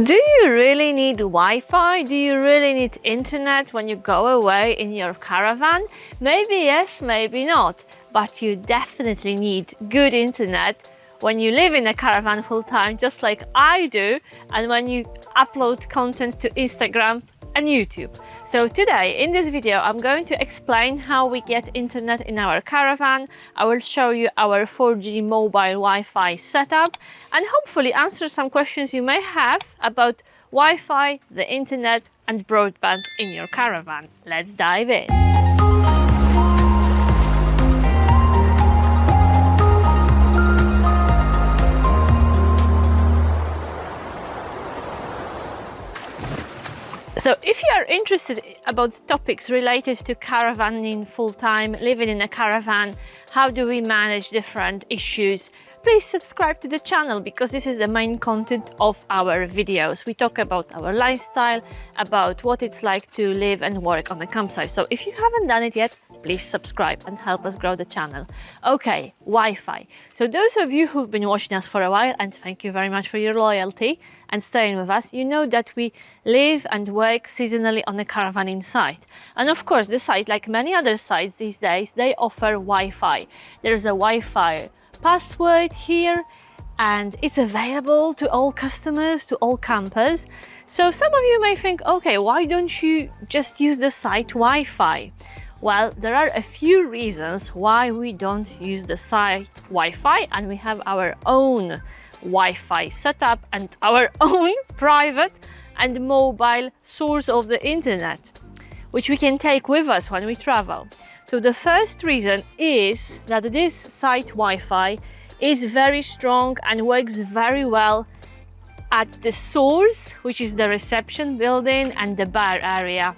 Do you really need Wi-Fi? Do you really need internet when you go away in your caravan? Maybe yes, maybe not, but you definitely need good internet when you live in a caravan full time, just like I do, and when you upload content to Instagram and YouTube. So today in this video I'm going to explain how we get internet in our caravan. I will show you our 4G mobile Wi-Fi setup and hopefully answer some questions you may have about Wi-Fi, the internet and broadband in your caravan. Let's dive in. So if you are interested about topics related to caravaning full-time, living in a caravan, how do we manage different issues, please subscribe to the channel because this is the main content of our videos. We talk about our lifestyle, about what it's like to live and work on a campsite. So if you haven't done it yet, please subscribe and help us grow the channel. Okay, Wi-Fi. So those of you who've been watching us for a while, and thank you very much for your loyalty and staying with us, you know that we live and work seasonally on a caravaning site. And of course, the site, like many other sites these days, they offer Wi-Fi. There's a Wi-Fi password here and it's available to all customers, to all campers. So some of you may think, okay, why don't you just use the site Wi-Fi? Well, there are a few reasons why we don't use the site Wi-Fi, and we have our own Wi-Fi setup and our own private and mobile source of the internet, which we can take with us when we travel. So the first reason is that this site Wi-Fi is very strong and works very well at the source, which is the reception building and the bar area.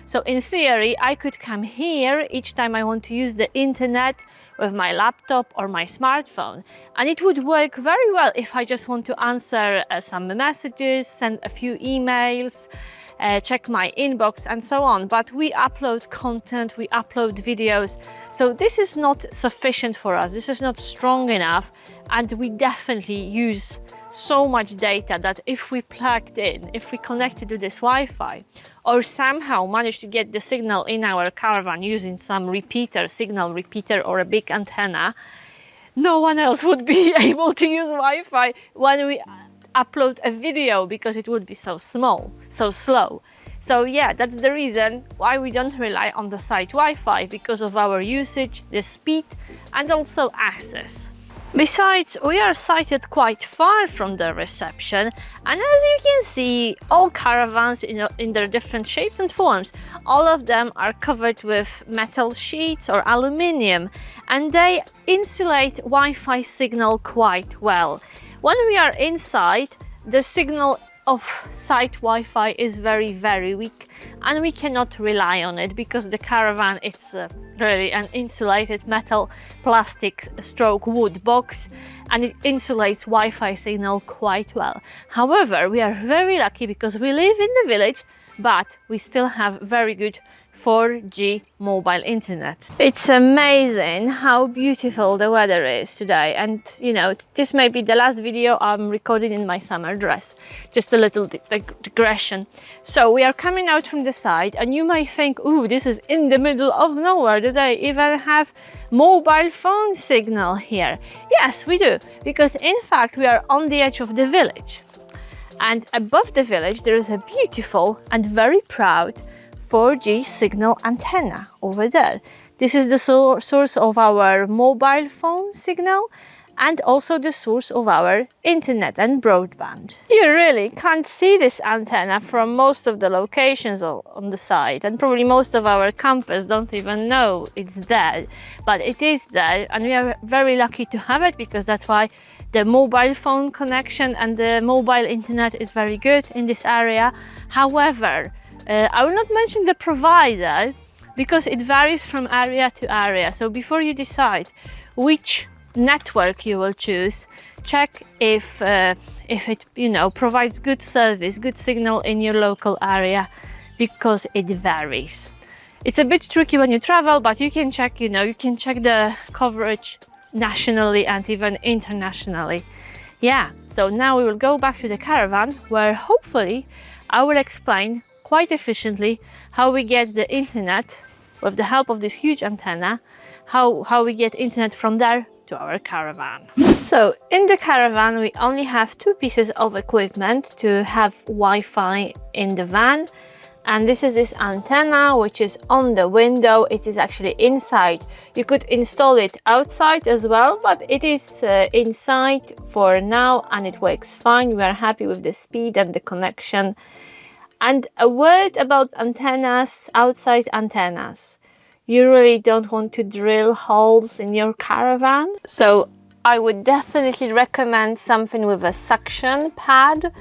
So in theory, I could come here each time I want to use the internet with my laptop or my smartphone, and it would work very well if I just want to answer some messages, send a few emails, check my inbox and so on. But we upload content, we upload videos, so this is not sufficient for us. This is not strong enough, and we definitely use so much data that if we plugged in, if we connected to this Wi-Fi or somehow managed to get the signal in our caravan using some repeater, signal repeater or a big antenna, no one else would be able to use Wi-Fi when we upload a video because it would be so small, so slow. So yeah, that's the reason why we don't rely on the site Wi-Fi, because of our usage, the speed and also access. Besides, we are sited quite far from the reception, and as you can see, all caravans in their different shapes and forms, all of them are covered with metal sheets or aluminium, and they insulate Wi-Fi signal quite well. When we are inside, the signal of site Wi-Fi is very, very weak, and we cannot rely on it because the caravan is really an insulated metal, plastic stroke wood box, and it insulates Wi-Fi signal quite well. However, we are very lucky because we live in the village, but we still have very good 4G mobile internet. It's amazing how beautiful the weather is today, and you know, this may be the last video I'm recording in my summer dress. Just a little digression. So we are coming out from the side, and you might think, ooh, this is in the middle of nowhere. Do they even have mobile phone signal here? Yes, we do, because in fact we are on the edge of the village, and above the village there is a beautiful and very proud 4G signal antenna over there. This is the source of our mobile phone signal and also the source of our internet and broadband. You really can't see this antenna from most of the locations on the site, and probably most of our campers don't even know it's there, but it is there, and we are very lucky to have it because that's why the mobile phone connection and the mobile internet is very good in this area. However, I will not mention the provider because it varies from area to area. So before you decide which network you will choose, check if it, you know, provides good service, good signal in your local area, because it varies. It's a bit tricky when you travel, but you can check, you know, you can check the coverage nationally and even internationally. Yeah, so now we will go back to the caravan, where hopefully I will explain quite efficiently how we get the internet with the help of this huge antenna, how we get internet from there to our caravan. So in the caravan we only have two pieces of equipment to have Wi-Fi in the van, and this is this antenna which is on the window. It is actually inside. You could install it outside as well, but it is inside for now and it works fine. We are happy with the speed and the connection. And a word about antennas, outside antennas. You really don't want to drill holes in your caravan. So I would definitely recommend something with a suction pad.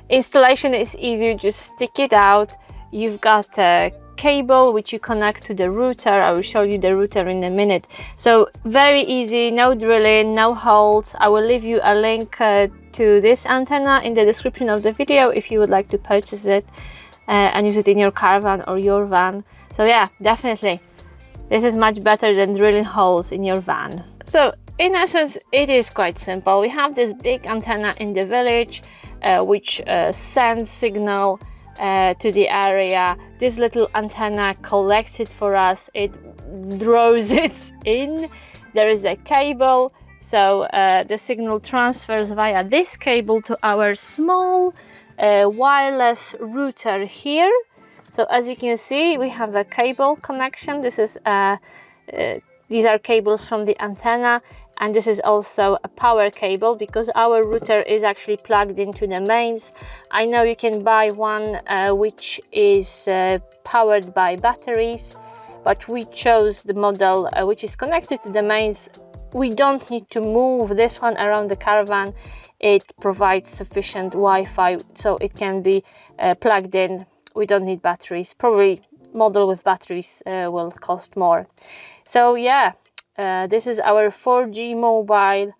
Installation is easy, you just stick it out. You've got a cable which you connect to the router. I will show you the router in a minute. So very easy, no drilling, no holes. I will leave you a link to this antenna in the description of the video if you would like to purchase it and use it in your caravan or your van. So yeah, definitely this is much better than drilling holes in your van. So in essence it is quite simple. We have this big antenna in the village which sends signal to the area. This little antenna collects it for us, it draws it in. There is a cable, so the signal transfers via this cable to our small wireless router here. So as you can see, we have a cable connection. This is these are cables from the antenna, and this is also a power cable because our router is actually plugged into the mains. I know you can buy one which is powered by batteries, but we chose the model which is connected to the mains. We don't need to move this one around the caravan. It provides sufficient Wi-Fi, so it can be plugged in. We don't need batteries. Probably model with batteries will cost more. So yeah, this is our 4G mobile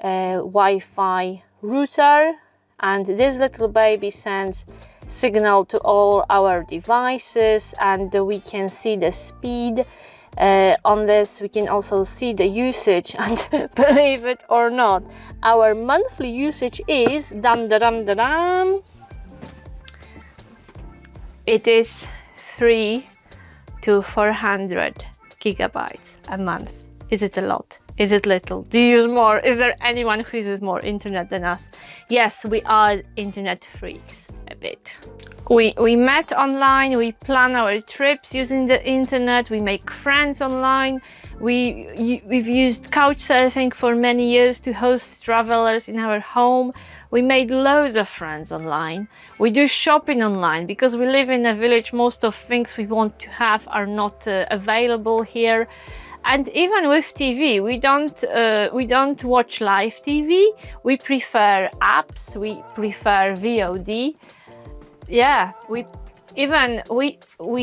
Wi-Fi router, and this little baby sends signal to all our devices, and we can see the speed on this. We can also see the usage, and believe it or not, our monthly usage is it is 300 to 400 gigabytes a month. Is it a lot? Is it little? Do you use more? Is there anyone who uses more internet than us? Yes, we are internet freaks a bit. We met online, we plan our trips using the internet, we make friends online. We've used couchsurfing for many years to host travelers in our home. We made loads of friends online. We do shopping online because we live in a village. Most of things we want to have are not available here. And even with TV, we don't watch live TV. We prefer apps. We prefer VOD. Yeah, we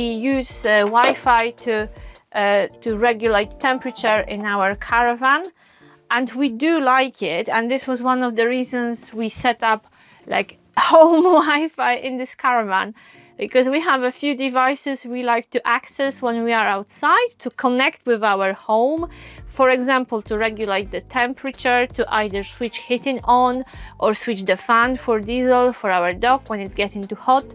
use Wi-Fi to regulate temperature in our caravan, and we do like it. And this was one of the reasons we set up like home Wi-Fi in this caravan, because we have a few devices we like to access when we are outside to connect with our home. For example, to regulate the temperature, to either switch heating on or switch the fan for diesel for our dog when it's getting too hot.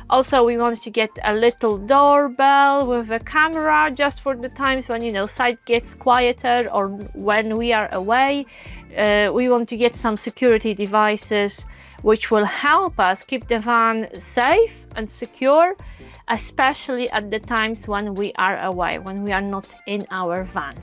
Also, we want to get a little doorbell with a camera just for the times when, you know, site gets quieter or when we are away. We want to get some security devices which will help us keep the van safe and secure, especially at the times when we are away, when we are not in our van.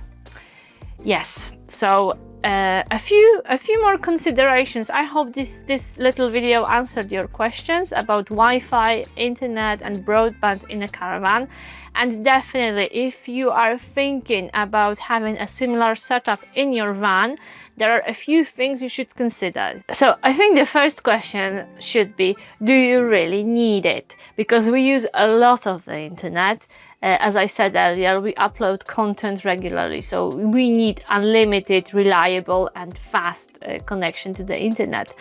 Yes, so a few more considerations. I hope this little video answered your questions about Wi-Fi, internet and broadband in a caravan. And definitely, if you are thinking about having a similar setup in your van, there are a few things you should consider. So I think the first question should be, do you really need it? Because we use a lot of the internet. As I said earlier, we upload content regularly, so we need unlimited, reliable and fast connection to the internet.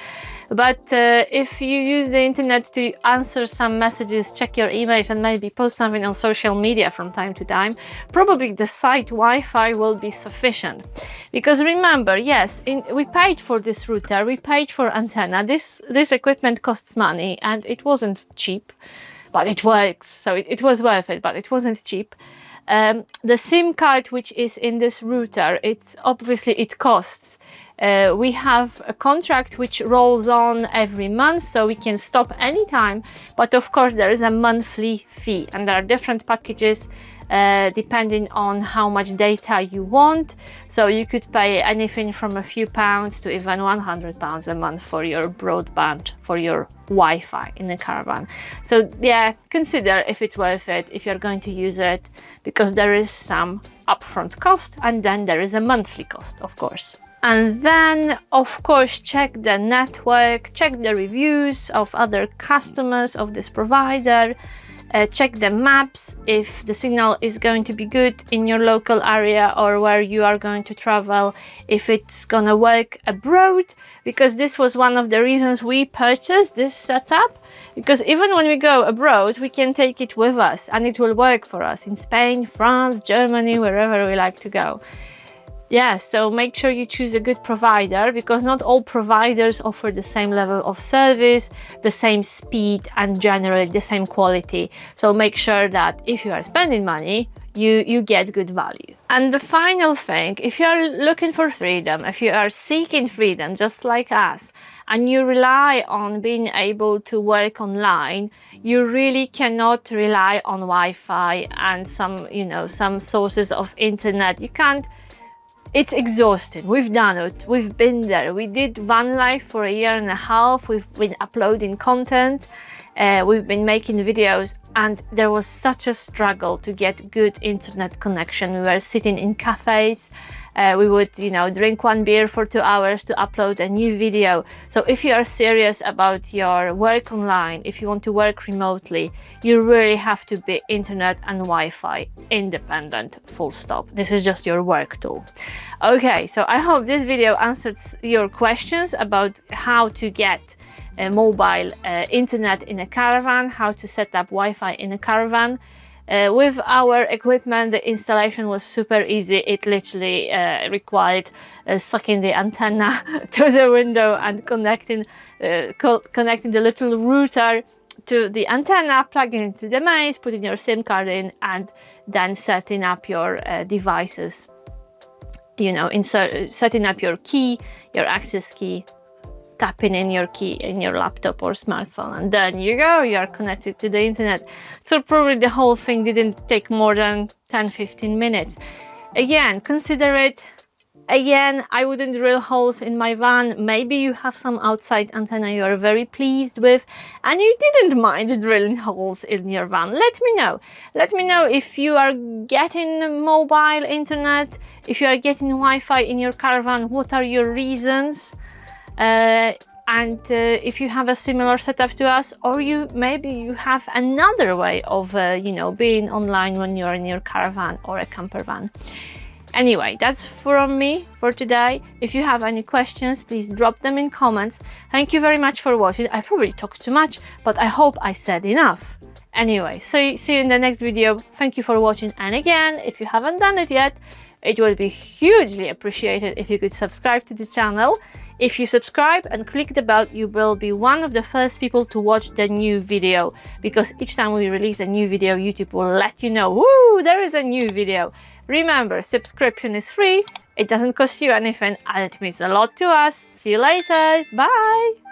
But if you use the internet to answer some messages, check your emails, and maybe post something on social media from time to time, probably the site Wi-Fi will be sufficient. Because remember, yes, we paid for this router, we paid for antenna. This equipment costs money, and it wasn't cheap, but it works, so it was worth it, but it wasn't cheap. The SIM card which is in this router, it's obviously it costs. We have a contract which rolls on every month, so we can stop anytime, but of course there is a monthly fee, and there are different packages depending on how much data you want. So you could pay anything from a few pounds to even £100 a month for your broadband, for your Wi-Fi in the caravan. So yeah, consider if it's worth it, if you're going to use it, because there is some upfront cost, and then there is a monthly cost, of course. And then, of course, check the network, check the reviews of other customers of this provider, check the maps if the signal is going to be good in your local area or where you are going to travel, if it's gonna work abroad, because this was one of the reasons we purchased this setup, because even when we go abroad, we can take it with us and it will work for us in Spain, France, Germany, wherever we like to go. Yeah, so make sure you choose a good provider, because not all providers offer the same level of service, the same speed, and generally the same quality. So make sure that if you are spending money, you get good value. And the final thing, if you are looking for freedom, if you are seeking freedom just like us, and you rely on being able to work online, you really cannot rely on Wi-Fi and some sources of internet. You can't. It's exhausting. We've done it. We've been there. We did van life for 1.5 years. We've been uploading content. We've been making videos, and there was such a struggle to get good internet connection. We were sitting in cafes. We would, drink 1 beer for 2 hours to upload a new video. So if you are serious about your work online, if you want to work remotely, you really have to be internet and Wi-Fi independent, full stop. This is just your work tool. Okay, so I hope this video answered your questions about how to get mobile internet in a caravan, how to set up Wi-Fi in a caravan. With our equipment, the installation was super easy. It literally required sucking the antenna to the window and connecting the little router to the antenna, plugging into the mains, putting your SIM card in, and then setting up your devices. Setting up your key, your access key, tapping in your key in your laptop or smartphone, and then you go, you are connected to the internet. So probably the whole thing didn't take more than 10-15 minutes. Again, consider it. Again, I wouldn't drill holes in my van. Maybe you have some outside antenna you are very pleased with and you didn't mind drilling holes in your van. Let me know. Let me know if you are getting mobile internet, if you are getting Wi-Fi in your caravan, what are your reasons? And if you have a similar setup to us, or maybe you have another way of being online when you're in your caravan or a camper van. Anyway, that's from me for today. If you have any questions, please drop them in comments. Thank you very much for watching. I probably talked too much, but I hope I said enough. Anyway, see you in the next video. Thank you for watching, and again, if you haven't done it yet, it would be hugely appreciated if you could subscribe to the channel. If you subscribe and click the bell, you will be one of the first people to watch the new video, because each time we release a new video, YouTube will let you know, woo, there is a new video. Remember, subscription is free, it doesn't cost you anything, and it means a lot to us. See you later, bye!